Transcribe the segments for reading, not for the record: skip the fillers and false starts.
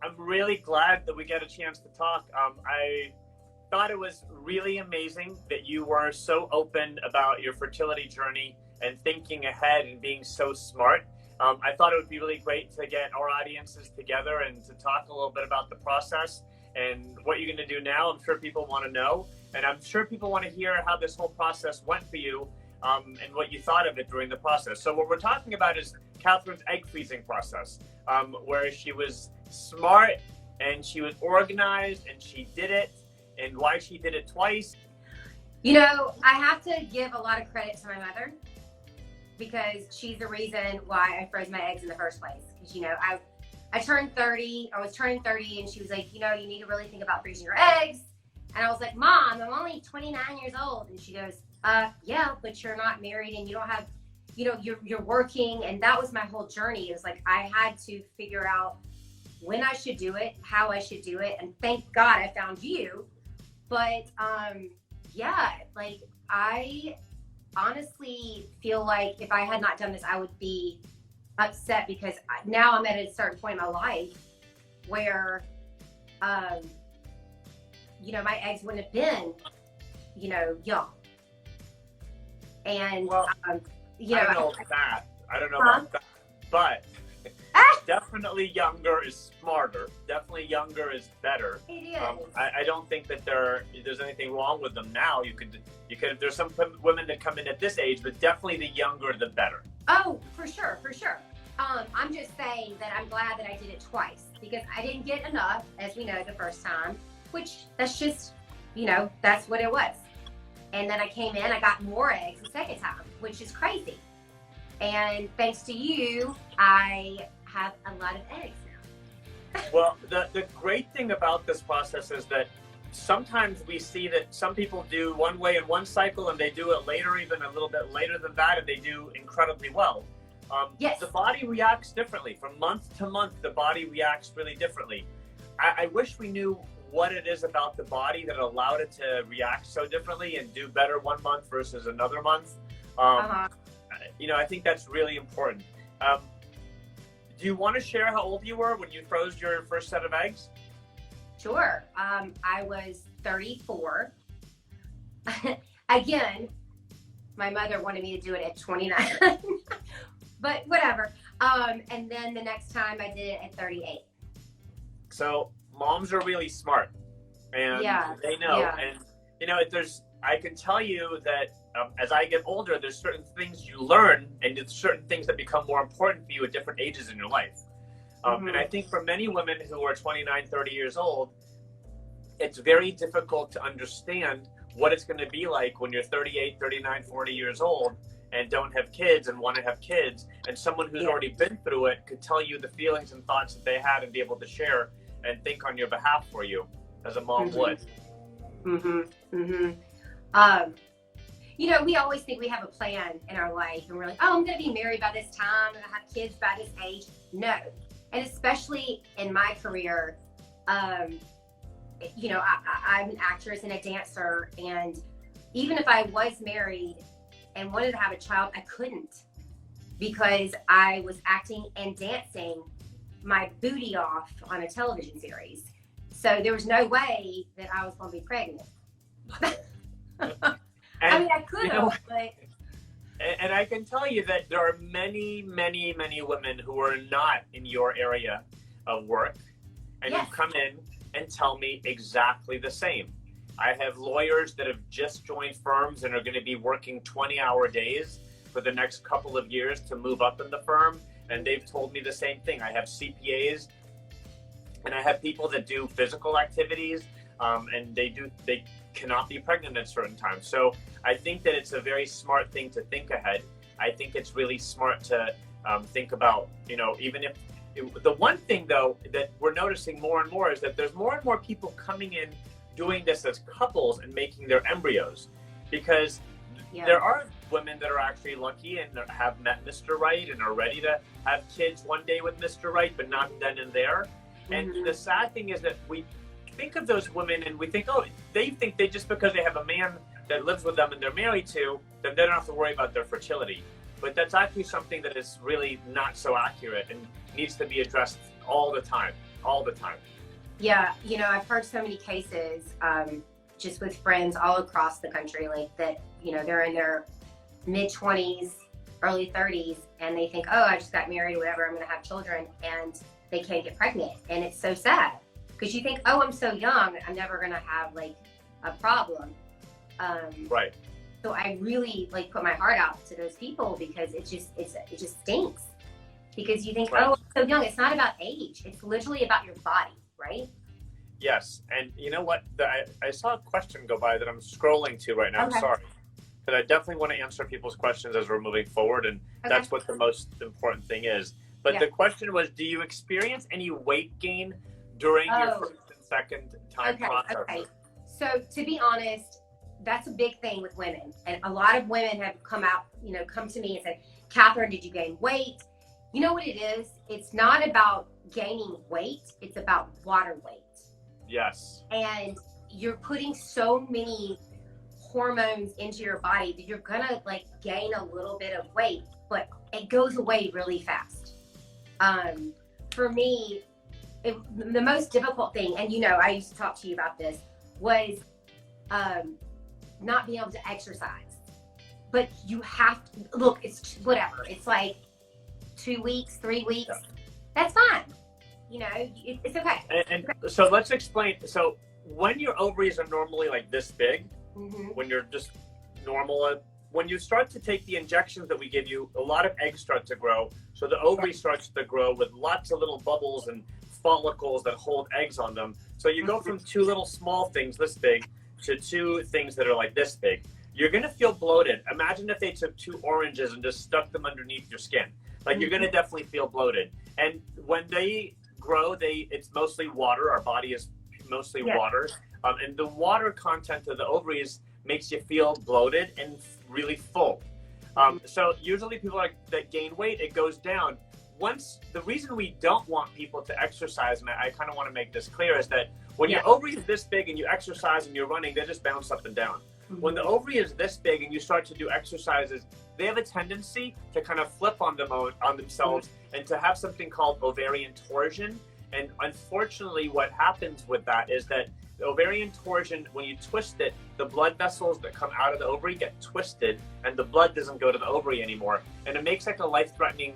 I'm really glad that we get a chance to talk. I thought it was really amazing that you were so open about your fertility journey and thinking ahead and being so smart. I thought it would be really great to get our audiences together and to talk a little bit about the process and what you're going to do now. I'm sure people want to know, and I'm sure people want to hear how this whole process went for you, and what you thought of it during the process. So what we're talking about is Katherine's egg freezing process, where she was smart and she was organized and she did it, and why she did it twice. You know, I have to give a lot of credit to my mother, because she's the reason why I froze my eggs in the first place. Because, you know, I turned 30, I was turning 30, and she was like, you know, you need to really think about freezing your eggs. And I was like, Mom, I'm only 29 years old. And she goes, yeah, but you're not married and you don't have, you know, you're working. And that was my whole journey. It was like, I had to figure out when I should do it, how I should do it. And thank God I found you. But, yeah, like, I honestly feel like if I had not done this, I would be upset, because now I'm at a certain point in my life where, you know, my eggs wouldn't have been, you know, young. And, well, you know, I don't know about that, but definitely younger is smarter. Definitely younger is better. It is. I don't think that there's anything wrong with them now. You could. There's some women that come in at this age, but definitely the younger the better. Oh, for sure. I'm just saying that I'm glad that I did it twice, because I didn't get enough, as we know, the first time, which that's just, you know, that's what it was. And then I came in, I got more eggs the second time, which is crazy. And thanks to you, I have a lot of eggs now. Well, the great thing about this process is that sometimes we see that some people do one way in one cycle and they do it later, even a little bit later than that, and they do incredibly well. Yes. The body reacts differently. From month to month, the body reacts really differently. I wish we knew what it is about the body that allowed it to react so differently and do better one month versus another month. You know, I think that's really important. Do you want to share how old you were when you froze your first set of eggs? Sure. I was 34. Again, my mother wanted me to do it at 29, but whatever. And then the next time I did it at 38. So moms are really smart, and they know. Yeah. And you know, I can tell you that as I get older, there's certain things you learn, and there's certain things that become more important for you at different ages in your life. And I think for many women who are 29, 30 years old, it's very difficult to understand what it's going to be like when you're 38, 39, 40 years old and don't have kids and want to have kids. And someone who's already been through it could tell you the feelings and thoughts that they had and be able to share and think on your behalf for you as a mom would. You know, we always think we have a plan in our life, and we're like, oh, I'm going to be married by this time and I have kids by this age. No. And especially in my career, you know, I'm an actress and a dancer, and even if I was married and wanted to have a child, I couldn't, because I was acting and dancing my booty off on a television series. So there was no way that I was going to be pregnant. I mean, I could have, but... And I can tell you that there are many, many, many women who are not in your area of work, and who come in and tell me exactly the same. I have lawyers that have just joined firms and are going to be working 20-hour days for the next couple of years to move up in the firm, and they've told me the same thing. I have CPAs, and I have people that do physical activities, and they cannot be pregnant at certain times. So I think that it's a very smart thing to think ahead. I think it's really smart to think about, you know, even if the one thing though that we're noticing more and more is that there's more and more people coming in doing this as couples and making their embryos, because there are women that are actually lucky and have met Mr. Right and are ready to have kids one day with Mr. Right, but not then and there. And the sad thing is that we think of those women and we think, oh, they think they just because they have a man that lives with them and they're married to, then they don't have to worry about their fertility. But that's actually something that is really not so accurate and needs to be addressed all the time. all the time. Yeah, you know, I've heard so many cases, just with friends all across the country, like that, you know, they're in their mid-20s, early 30s, and they think, oh, I just got married, whatever, I'm going to have children, and they can't get pregnant. And it's so sad because you think, oh, I'm so young, I'm never going to have like a problem. Right. So I really like put my heart out to those people because it just stinks. Because you think, right. oh, I'm so young. It's not about age. It's literally about your body, right? Yes. And you know what? I saw a question go by that I'm scrolling to right now. Okay. I'm sorry. But I definitely want to answer people's questions as we're moving forward. And that's what the most important thing is. But the question was, do you experience any weight gain during your first and second time process? Okay. So to be honest, that's a big thing with women. And a lot of women have come to me and said, Katherine, did you gain weight? You know what it is? It's not about gaining weight. It's about water weight. Yes. And you're putting so many hormones into your body that you're gonna like gain a little bit of weight, but it goes away really fast. For me, the most difficult thing, and you know, I used to talk to you about this, was not being able to exercise. But you have to, look, it's whatever. It's like 2 weeks, 3 weeks. Yeah. That's fine. You know, it's okay. And so let's explain. So when your ovaries are normally like this big, when you're just normal, when you start to take the injections that we give you, a lot of eggs start to grow. So the ovary starts to grow with lots of little bubbles and follicles that hold eggs on them. So you go from two little small things this big to two things that are like this big. You're going to feel bloated. Imagine if they took two oranges and just stuck them underneath your skin. Like you're going to definitely feel bloated. And when they grow, it's mostly water. Our body is mostly water. And the water content of the ovaries makes you feel bloated and really full. So usually people that gain weight, it goes down. The reason we don't want people to exercise, and I kind of want to make this clear, is that when your ovary is this big and you exercise and you're running, they just bounce up and down. When the ovary is this big and you start to do exercises, they have a tendency to kind of flip on themselves and to have something called ovarian torsion. And unfortunately, what happens with that is that the ovarian torsion, when you twist it, the blood vessels that come out of the ovary get twisted and the blood doesn't go to the ovary anymore. And it makes like a life-threatening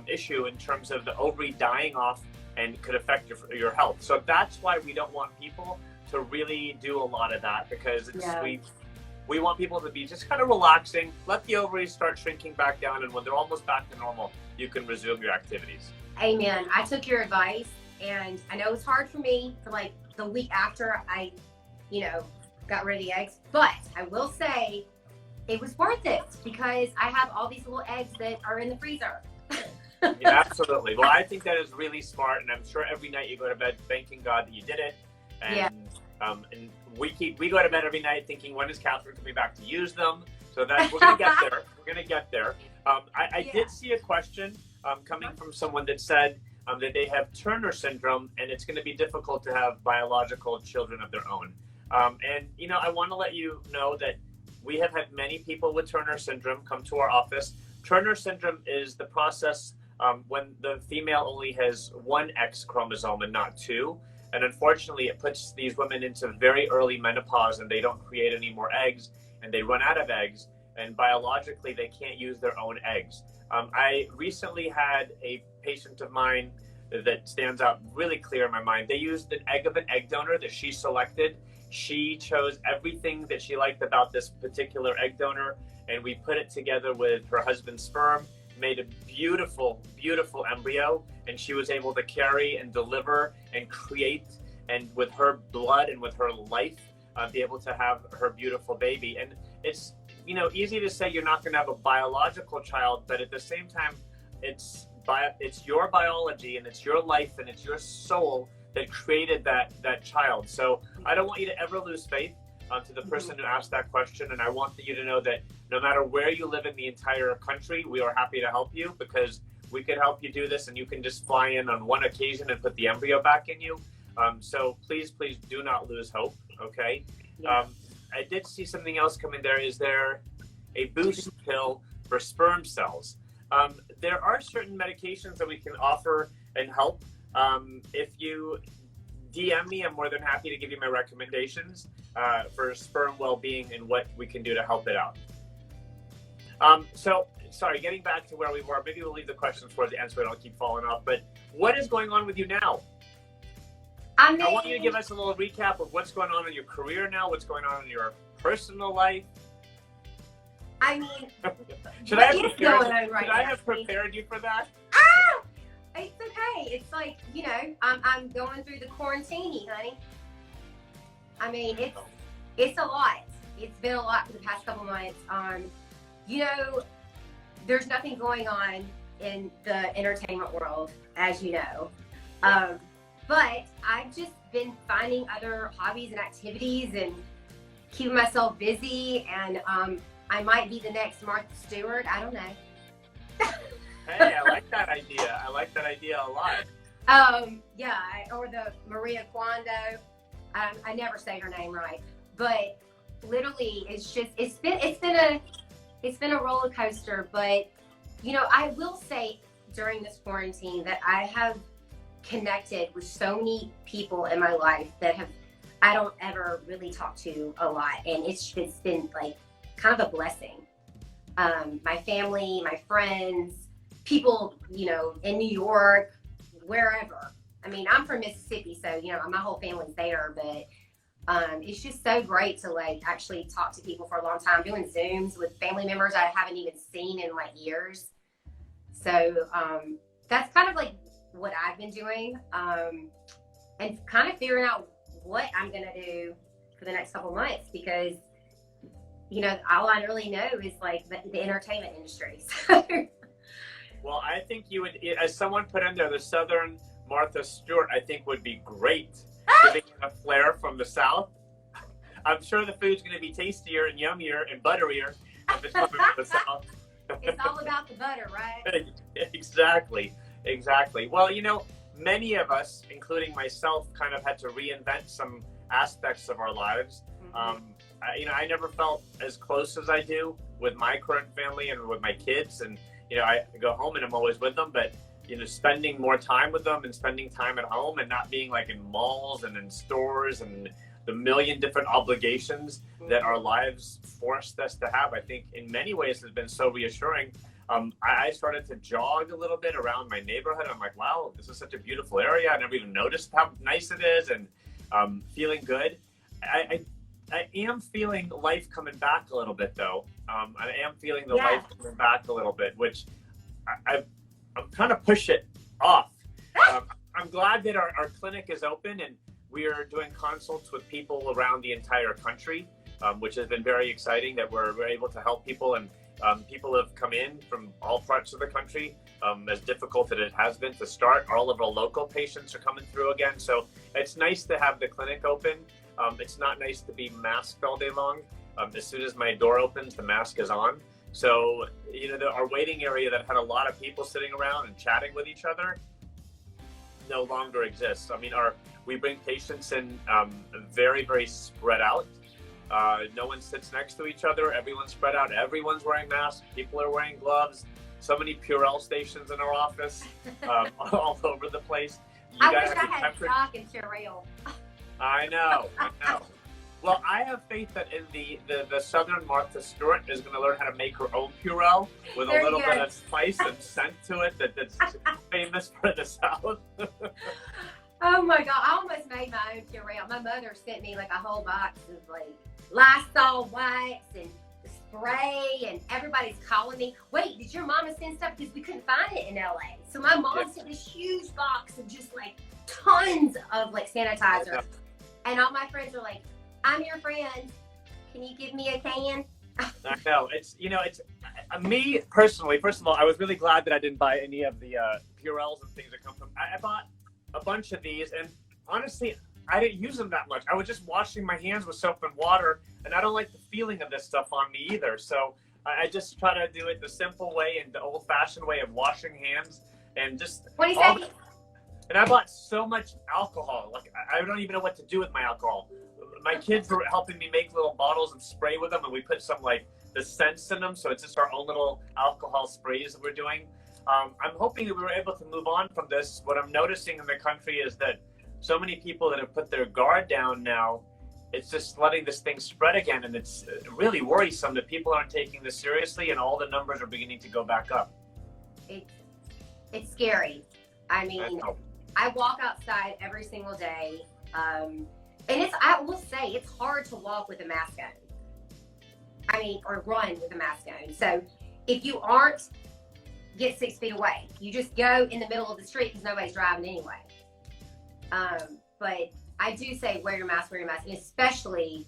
issue in terms of the ovary dying off and could affect your health. So that's why we don't want people to really do a lot of that, because we want people to be just kind of relaxing, let the ovaries start shrinking back down, and when they're almost back to normal, you can resume your activities. Amen. I took your advice, and I know it's hard for me for like the week after I, got rid of the eggs, but I will say it was worth it because I have all these little eggs that are in the freezer. Yeah, absolutely. Well, I think that is really smart, and I'm sure every night you go to bed thanking God that you did it. And and we go to bed every night thinking, when is Katherine coming back to use them? So that we're gonna get there. We're gonna get there. I did see a question coming from someone that said that they have Turner syndrome and it's going to be difficult to have biological children of their own. And I want to let you know that we have had many people with Turner syndrome come to our office. Turner syndrome is the process when the female only has one X chromosome and not two. And unfortunately, it puts these women into very early menopause and they don't create any more eggs and they run out of eggs. And biologically, they can't use their own eggs. I recently had a patient of mine that stands out really clear in my mind. They used an egg of an egg donor that she selected. She chose everything that she liked about this particular egg donor, and we put it together with her husband's sperm, made a beautiful, beautiful embryo, and she was able to carry and deliver and create, and with her blood and with her life, be able to have her beautiful baby. And it's easy to say you're not going to have a biological child, but at the same time, it's your biology and it's your life and it's your soul that created that child. So I don't want you to ever lose faith to the person who asked that question. And I want you to know that no matter where you live in the entire country, we are happy to help you because we could help you do this, and you can just fly in on one occasion and put the embryo back in you. So please do not lose hope, okay? Yeah. I did see something else come in there. Is there a boost pill for sperm cells? There are certain medications that we can offer and help. If you DM me, I'm more than happy to give you my recommendations for sperm well-being and what we can do to help it out. So, sorry, getting back to where we were, maybe we'll leave the questions towards the end so I don't keep falling off, but what is going on with you now? I want you to give us a little recap of what's going on in your career now, what's going on in your personal life. I mean, should I have prepared you for that? Ah! It's okay. It's like, you know, I'm going through the quarantine, honey. I mean, it's a lot. It's been a lot for the past couple months. You know, there's nothing going on in the entertainment world, as you know. But I've just been finding other hobbies and activities and keeping myself busy. And I might be the next Martha Stewart. I don't know. Hey, I like that idea. I like that idea a lot. Yeah, or the Maria Kondo. I never say her name right, but literally, it's been a roller coaster. But you know, I will say during this quarantine that I have connected with so many people in my life that I don't ever really talk to a lot, and it's been like kind of a blessing. My family, my friends, people, you know, in New York, wherever. I mean, I'm from Mississippi, so, you know, my whole family's there, but it's just so great to like actually talk to people for a long time, doing Zooms with family members I haven't even seen in like years. So that's kind of like what I've been doing, and kind of figuring out what I'm going to do for the next couple months, because, you know, all I really know is like the entertainment industry. Well, I think you would, as someone put in there, the Southern Martha Stewart, I think would be great. Giving a flair from the South. I'm sure the food's going to be tastier and yummier and butterier if it's coming from the South. It's all about the butter, right? Exactly. Well, you know, many of us, including myself, kind of had to reinvent some aspects of our lives. Mm-hmm. You know, I never felt as close as I do with my current family and with my kids. And, you know, I go home and I'm always with them, but, you know, spending more time with them and spending time at home and not being like in malls and in stores and the million different obligations that our lives forced us to have, I think in many ways has been so reassuring. I started to jog a little bit around my neighborhood. I'm like, wow, this is such a beautiful area. I never even noticed how nice it is, and feeling good. I am feeling life coming back a little bit, though. I am feeling the life coming back a little bit, which I'm kind of push it off. I'm glad that our clinic is open and we are doing consults with people around the entire country, which has been very exciting that we're able to help people. And people have come in from all parts of the country. As difficult as it has been to start, all of our local patients are coming through again. So it's nice to have the clinic open. It's not nice to be masked all day long. As soon as my door opens, the mask is on. So, you know, our waiting area that had a lot of people sitting around and chatting with each other no longer exists. I mean, we bring patients in very, very spread out. No one sits next to each other. Everyone's spread out. Everyone's wearing masks. People are wearing gloves. So many Purell stations in our office, all over the place. I wish I had stock in Purell. I know. Well, I have faith that in the Southern Martha Stewart is going to learn how to make her own Purell with a little bit of spice and scent to it that's famous for the South. Oh my God, I almost made my own Purell. My mother sent me like a whole box of like Lysol wipes and spray, and everybody's calling me, wait, did your mama send stuff? Because we couldn't find it in LA. So my mom sent this huge box of just like tons of like sanitizer. And all my friends are like, I'm your friend. Can you give me a can? I know. It's me personally. First of all, I was really glad that I didn't buy any of the Purells and things that come from. I bought a bunch of these, and honestly, I didn't use them that much. I was just washing my hands with soap and water, and I don't like the feeling of this stuff on me either. So I just try to do it the simple way and the old-fashioned way of washing hands, and just. What do you say? And I bought so much alcohol. Like I don't even know what to do with my alcohol. My kids were helping me make little bottles of spray with them, and we put some like the scents in them, so it's just our own little alcohol sprays that we're doing. I'm hoping that we were able to move on from this. What I'm noticing in the country is that so many people that have put their guard down now, it's just letting this thing spread again. And it's really worrisome that people aren't taking this seriously, and all the numbers are beginning to go back up. It's scary. I mean, I walk outside every single day. And I will say, it's hard to walk with a mask on. I mean, or run with a mask on. So if you aren't, get 6 feet away. You just go in the middle of the street because nobody's driving anyway. But I do say wear your mask, and especially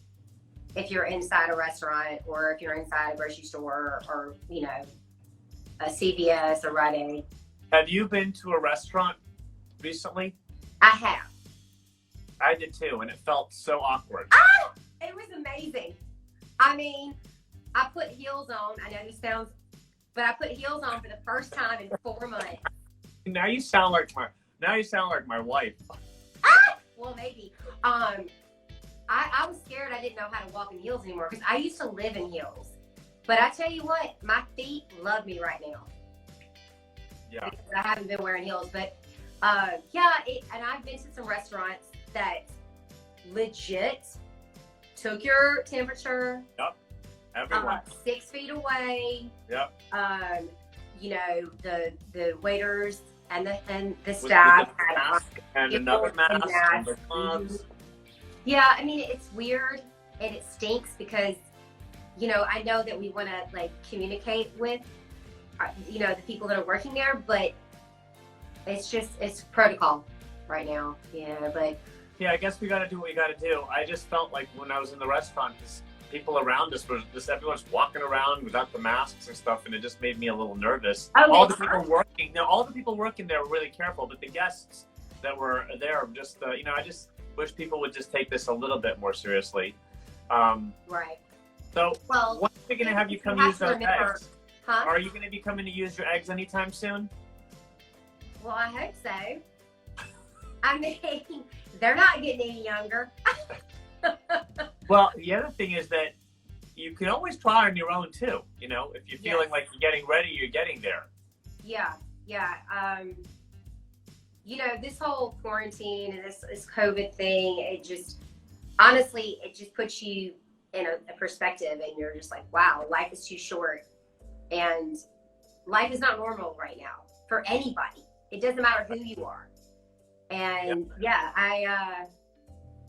if you're inside a restaurant or if you're inside a grocery store or, you know, a CVS or Rite Aid. Have you been to a restaurant recently? I have. I did too, and it felt so awkward. Ah! It was amazing. I mean, I put heels on. I know this sounds, but I put heels on for the first time in 4 months. Now you sound like my wife. Ah! Well, maybe. I was scared I didn't know how to walk in heels anymore because I used to live in heels. But I tell you what, my feet love me right now. Yeah. Because I haven't been wearing heels, but and I've been to some restaurants that legit took your temperature. Yep. Everyone. 6 feet away. Yep. You know, the waiters and the staff had mask and another mask and the gloves. Yeah, I mean, it's weird and it stinks because, you know, I know that we want to like communicate with, you know, the people that are working there, but it's protocol right now. Yeah, but. Yeah, I guess we got to do what we got to do. I just felt like when I was in the restaurant, people around us were just, everyone's walking around without the masks and stuff, and it just made me a little nervous. Oh, all the people working there were really careful, but the guests that were there just, you know, I just wish people would just take this a little bit more seriously. Right. So, when are we going to have you come use our eggs? Huh? Are you going to be coming to use your eggs anytime soon? Well, I hope so. I mean, they're not getting any younger. Well, the other thing is that you can always try on your own too. You know, if you're feeling like you're getting ready, you're getting there. Yeah. You know, this whole quarantine and this COVID thing, it just puts you in a perspective, and you're just like, wow, life is too short, and life is not normal right now for anybody. It doesn't matter who you are. And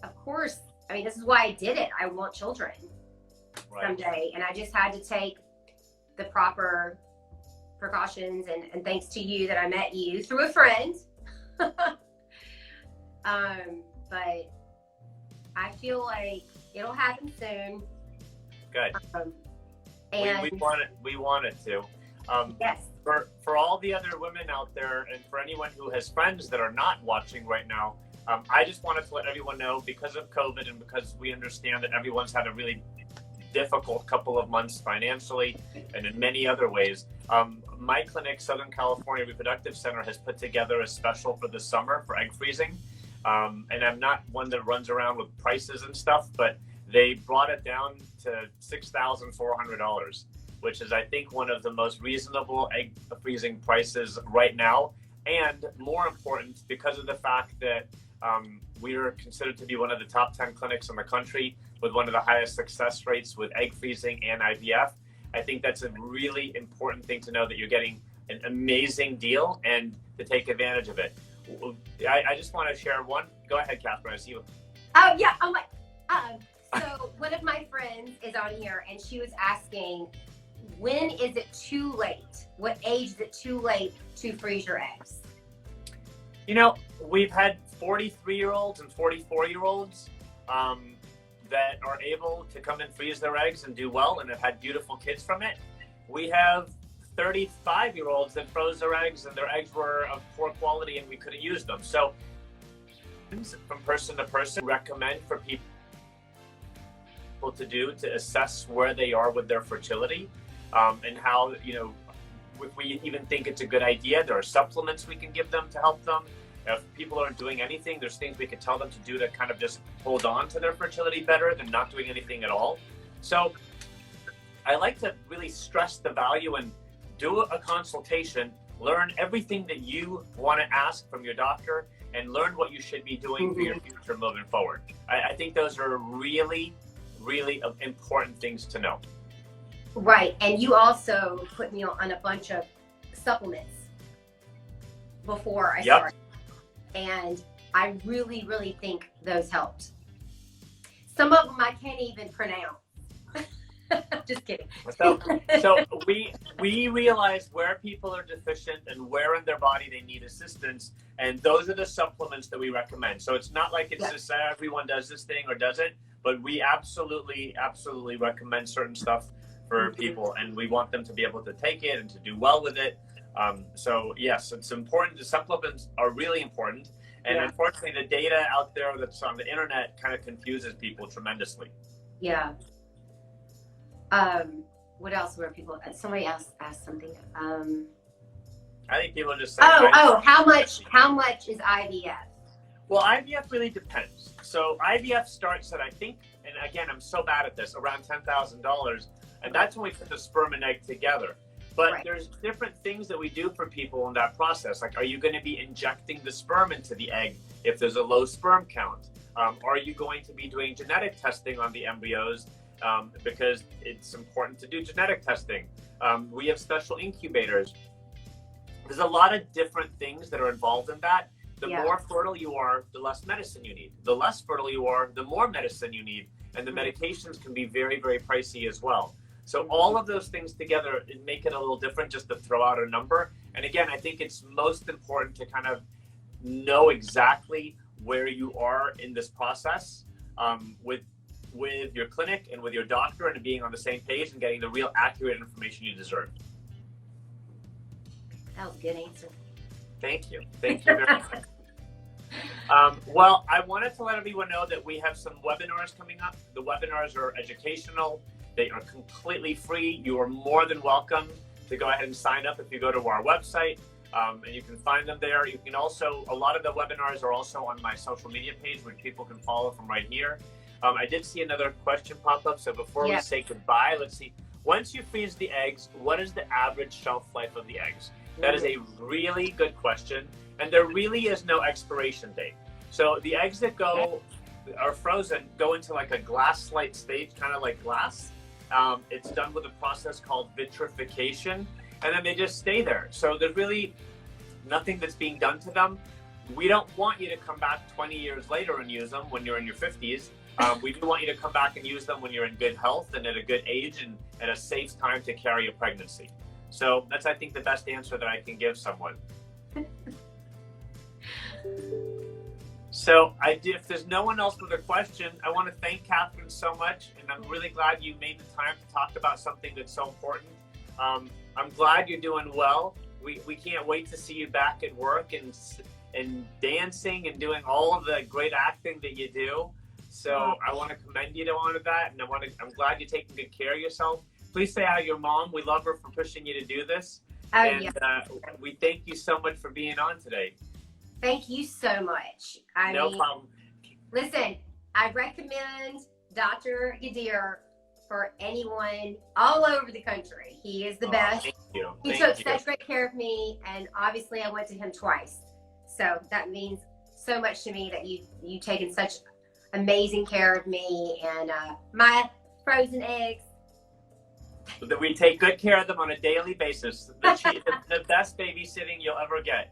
of course, I mean, this is why I did it. I want children someday. And I just had to take the proper precautions, and thanks to you that I met you through a friend. But I feel like it'll happen soon. Good. And we want it to. Yes. For all the other women out there, and for anyone who has friends that are not watching right now, I just wanted to let everyone know, because of COVID and because we understand that everyone's had a really difficult couple of months financially and in many other ways, my clinic, Southern California Reproductive Center, has put together a special for the summer for egg freezing. And I'm not one that runs around with prices and stuff, but they brought it down to $6,400, which is, I think, one of the most reasonable egg freezing prices right now. And more important, because of the fact that we are considered to be one of the top 10 clinics in the country with one of the highest success rates with egg freezing and IVF. I think that's a really important thing to know, that you're getting an amazing deal and to take advantage of it. I just want to share one. Go ahead, Katherine. I see you. Oh, yeah. I'm like, so one of my friends is on here, and she was asking, when is it too late? What age is it too late to freeze your eggs? You know, we've had 43-year-olds and 44-year-olds that are able to come and freeze their eggs and do well and have had beautiful kids from it. We have 35-year-olds that froze their eggs, and their eggs were of poor quality and we couldn't use them. So from person to person, recommend for people to do to assess where they are with their fertility, and how, you know, if we even think it's a good idea, there are supplements we can give them to help them. If people aren't doing anything, there's things we could tell them to do to kind of just hold on to their fertility better than not doing anything at all. So I like to really stress the value and do a consultation learn everything that you want to ask from your doctor, and learn what you should be doing for your future moving forward. I think those are really, really important things to know. Right. And you also put me on a bunch of supplements before I started. And I really, really think those helped. Some of them I can't even pronounce. Just kidding. So we realize where people are deficient and where in their body they need assistance, and those are the supplements that we recommend. So it's not like it's just everyone does this thing or doesn't, but we absolutely recommend certain stuff for people, and we want them to be able to take it and to do well with it. So yes, it's important. The supplements are really important, and unfortunately the data out there that's on the internet kind of confuses people tremendously. Yeah. What else were people? Somebody else asked something. I think people just say, how much is IVF? Well, IVF really depends. So IVF starts at, I think, and again, I'm so bad at this, around $10,000, and that's when we put the sperm and egg together. But there's different things that we do for people in that process. Like, are you going to be injecting the sperm into the egg if there's a low sperm count? Are you going to be doing genetic testing on the embryos? Because it's important to do genetic testing. We have special incubators. There's a lot of different things that are involved in that. The more fertile you are, the less medicine you need. The less fertile you are, the more medicine you need. And the medications can be very, very pricey as well. So all of those things together make it a little different, just to throw out a number. And again, I think it's most important to kind of know exactly where you are in this process with your clinic and with your doctor, and being on the same page and getting the real accurate information you deserve. That was a good answer. Thank you. Thank you very much. Well, I wanted to let everyone know that we have some webinars coming up. The webinars are educational. They are completely free. You are more than welcome to go ahead and sign up if you go to our website, and you can find them there. You can also, a lot of the webinars are also on my social media page, which people can follow from right here. I did see another question pop up. So before we say goodbye, let's see. Once you freeze the eggs, what is the average shelf life of the eggs? That is a really good question. And there really is no expiration date. So the eggs that are frozen go into like a glass-like stage, kind of like glass. It's done with a process called vitrification, and then they just stay there. So there's really nothing that's being done to them. We don't want you to come back 20 years later and use them when you're in your 50s. We do want you to come back and use them when you're in good health and at a good age and at a safe time to carry a pregnancy. So that's, I think, the best answer that I can give someone. So if there's no one else with a question, I want to thank Katherine so much, and I'm really glad you made the time to talk about something that's so important. I'm glad you're doing well. We can't wait to see you back at work and dancing and doing all of the great acting that you do. So I want to commend you on that, and I'm glad you're taking good care of yourself. Please say hi to your mom. We love her for pushing you to do this. We thank you so much for being on today. Thank you so much. No problem. Listen, I recommend Dr. Ghadir for anyone all over the country. He is the best. Thank you. He took such great care of me, and obviously I went to him twice. So that means so much to me that you've taken such amazing care of me and my frozen eggs. That we take good care of them on a daily basis. The best babysitting you'll ever get.